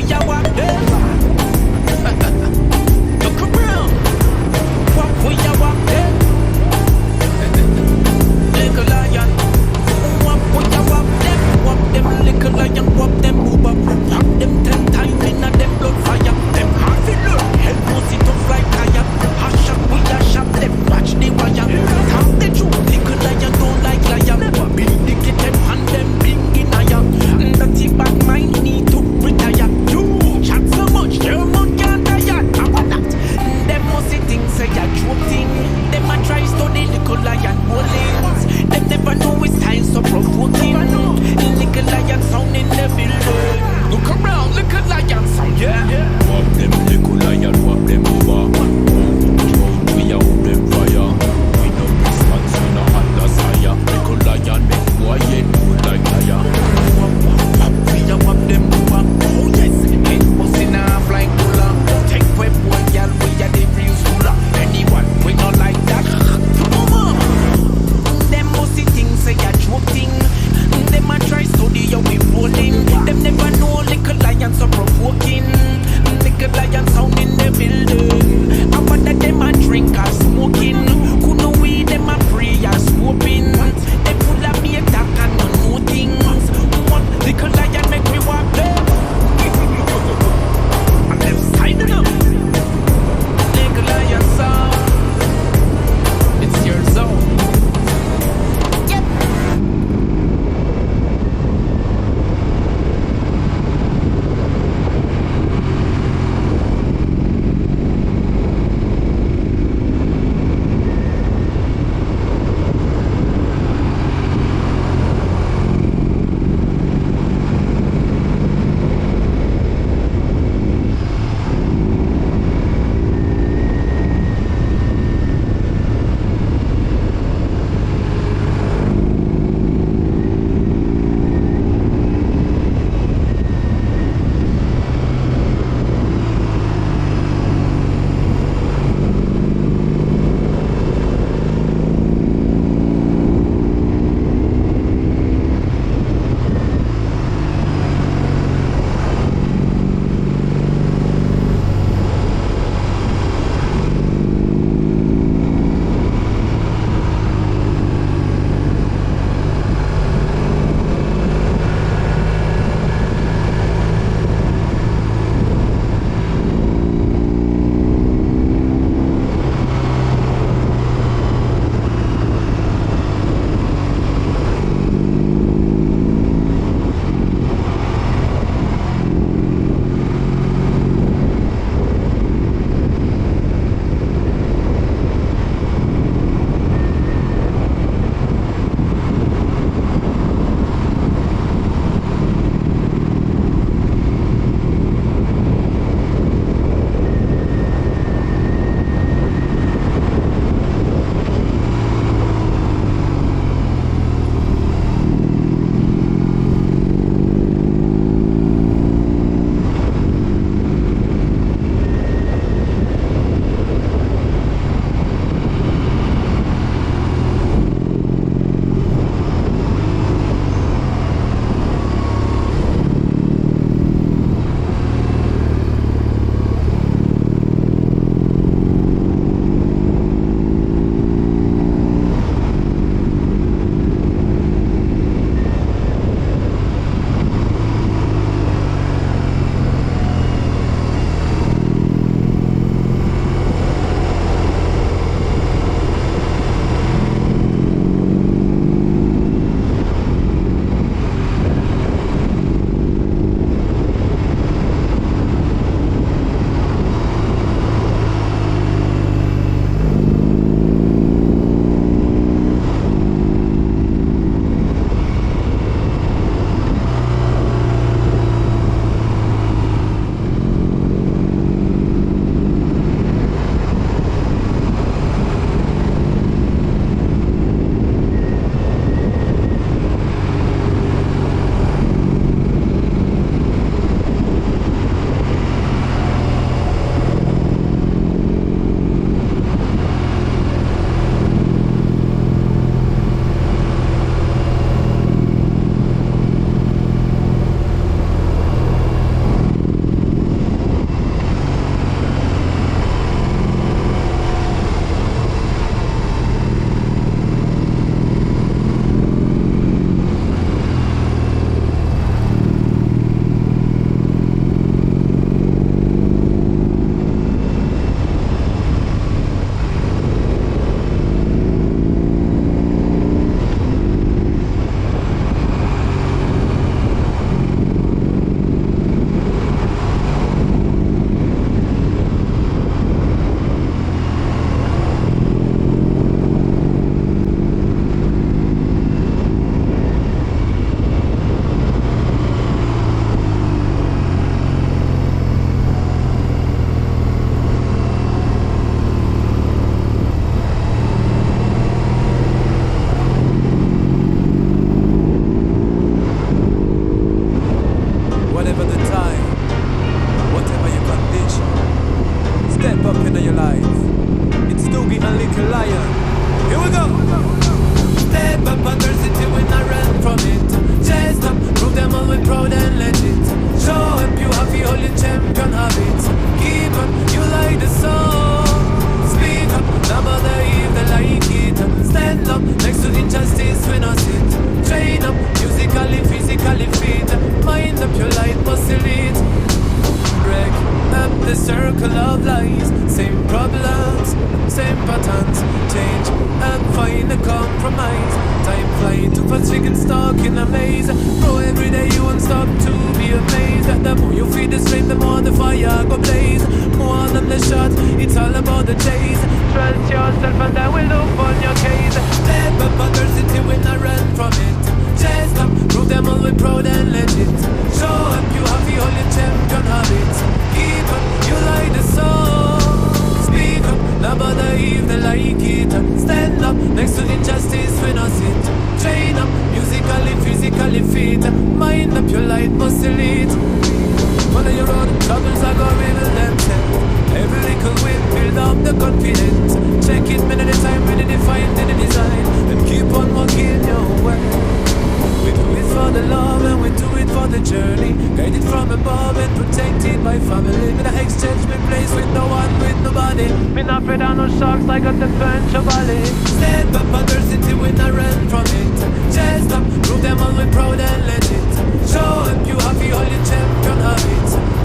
ya walk them. Look around. Walk we ya walk them. Little lion. Walk we ya walk them. Walk them little lion. Walk them move up. Walk them 10 times in a them blood fire. Them hard to learn. Head pussy tough like tire. Hot shot we ya shot them. Watch the wire. Talk the truth. Little lion don't like liar. Never been dictated on them big in higher. Dirty bad mind need to retire. You chat the circle of lies. Same problems, same patterns. Change and find a compromise. Time flying too fast, chicken stuck in a maze. Bro, every day you won't stop to be amazed. That the more you feed the flame, the more the fire go blaze. More than the shot, it's all about the chase. Trust yourself and I will look on your case. Let the adversity when I run from it. Chase up, prove them all we proud and legit. Show up, you have the only champion habits. Keep up, you like the song. Speak up, now bother if they like it. Stand up, next to injustice we not sit. Train up, musically, physically fit. Mind up, your light must elite. Follow your road, troubles are gonna reveal themselves. Every little win build up the confidence. Check it minute at a time, ready to find in the design. And keep on walking your way. We do it for the love and we do it for the journey. Guided from above and protected by family. With a exchange we place with no one, with nobody. Me not afraid of no sharks like at the French Valley. Stand up adversity when I run from it. Chest up, prove them all we proud and legit. Show up, you happy, all your champion habits.